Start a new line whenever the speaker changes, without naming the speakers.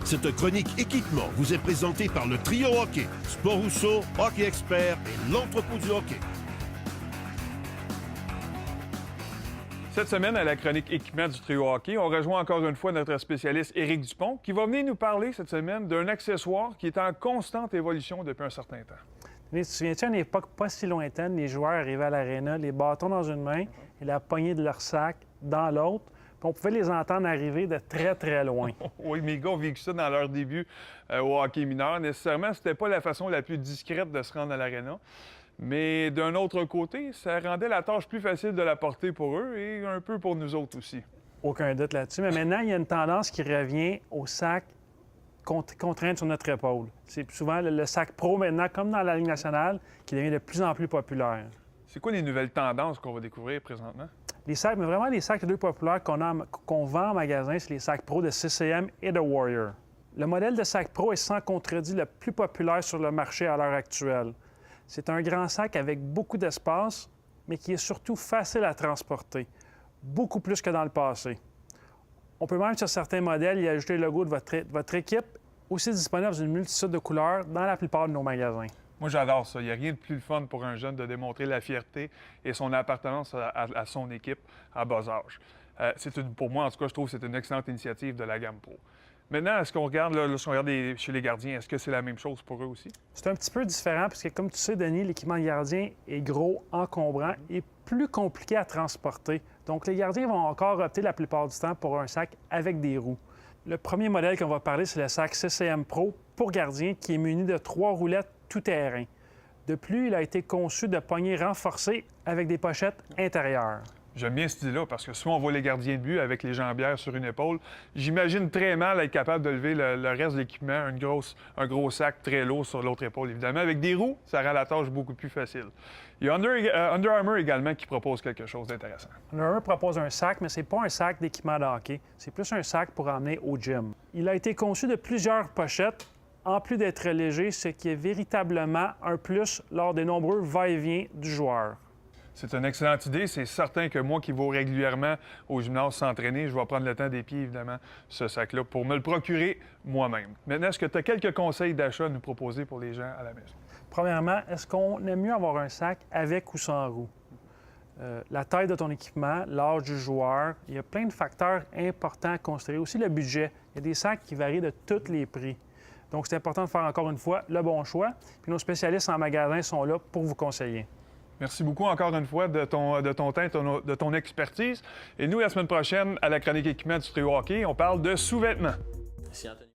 Cette chronique équipement vous est présentée par le Trio Hockey, Sport Rousseau, Hockey Expert et l'entrepôt du hockey.
Cette semaine, à la chronique équipement du Trio Hockey, on rejoint encore une fois notre spécialiste Éric Dupont qui va venir nous parler cette semaine d'un accessoire qui est en constante évolution depuis un certain temps.
Tu te souviens-tu, à une époque pas si lointaine, les joueurs arrivaient à l'aréna, les bâtons dans une main et la poignée de leur sac dans l'autre, puis on pouvait les entendre arriver de très, très loin.
Oui, mes gars ont vécu ça dans leur début au hockey mineur. Nécessairement, c'était pas la façon la plus discrète de se rendre à l'aréna. Mais d'un autre côté, ça rendait la tâche plus facile de la porter pour eux et un peu pour nous autres aussi.
Aucun doute là-dessus. Mais maintenant, il y a une tendance qui revient au sac qu'on traîne sur notre épaule. C'est souvent le sac pro maintenant, comme dans la Ligue nationale, qui devient de plus en plus populaire.
C'est quoi les nouvelles tendances qu'on va découvrir présentement?
Les sacs, mais vraiment les sacs les deux populaires qu'on vend en magasin, c'est les sacs pro de CCM et de Warrior. Le modèle de sac pro est sans contredit le plus populaire sur le marché à l'heure actuelle. C'est un grand sac avec beaucoup d'espace, mais qui est surtout facile à transporter, beaucoup plus que dans le passé. On peut même, sur certains modèles, y ajouter le logo de votre équipe, aussi disponible dans une multitude de couleurs dans la plupart de nos magasins.
Moi, j'adore ça. Il n'y a rien de plus fun pour un jeune de démontrer la fierté et son appartenance à son équipe à bas âge. Pour moi, en tout cas, je trouve que c'est une excellente initiative de la gamme Pro. Maintenant, est-ce qu'on regarde, chez les gardiens, est-ce que c'est la même chose pour eux aussi?
C'est un petit peu différent parce que, comme tu sais, Denis, l'équipement de gardien est gros, encombrant et plus compliqué à transporter. Donc, les gardiens vont encore opter la plupart du temps pour un sac avec des roues. Le premier modèle qu'on va parler, c'est le sac CCM Pro pour gardien qui est muni de 3 roulettes tout-terrain. De plus, il a été conçu de poignées renforcées avec des pochettes intérieures.
J'aime bien ce style-là parce que souvent on voit les gardiens de but avec les jambières sur une épaule. J'imagine très mal être capable de lever le reste de l'équipement, un gros sac très lourd sur l'autre épaule. Évidemment, avec des roues, ça rend la tâche beaucoup plus facile. Il y a Under Armour également qui propose quelque chose d'intéressant.
Under Armour propose un sac, mais c'est pas un sac d'équipement de hockey. C'est plus un sac pour emmener au gym. Il a été conçu de plusieurs pochettes, en plus d'être léger, ce qui est véritablement un plus lors des nombreux va-et-vient du joueur.
C'est une excellente idée. C'est certain que moi qui vais régulièrement au gymnase s'entraîner, je vais prendre le temps des pieds, évidemment, ce sac-là, pour me le procurer moi-même. Maintenant, est-ce que tu as quelques conseils d'achat à nous proposer pour les gens à la maison?
Premièrement, est-ce qu'on aime mieux avoir un sac avec ou sans roue? La taille de ton équipement, l'âge du joueur, il y a plein de facteurs importants à considérer. Aussi le budget. Il y a des sacs qui varient de tous les prix. Donc, c'est important de faire encore une fois le bon choix. Puis nos spécialistes en magasin sont là pour vous conseiller.
Merci beaucoup encore une fois de ton temps et de ton expertise. Et nous, la semaine prochaine, à la chronique équipement du Trio Hockey, on parle de sous-vêtements.
Merci, Anthony.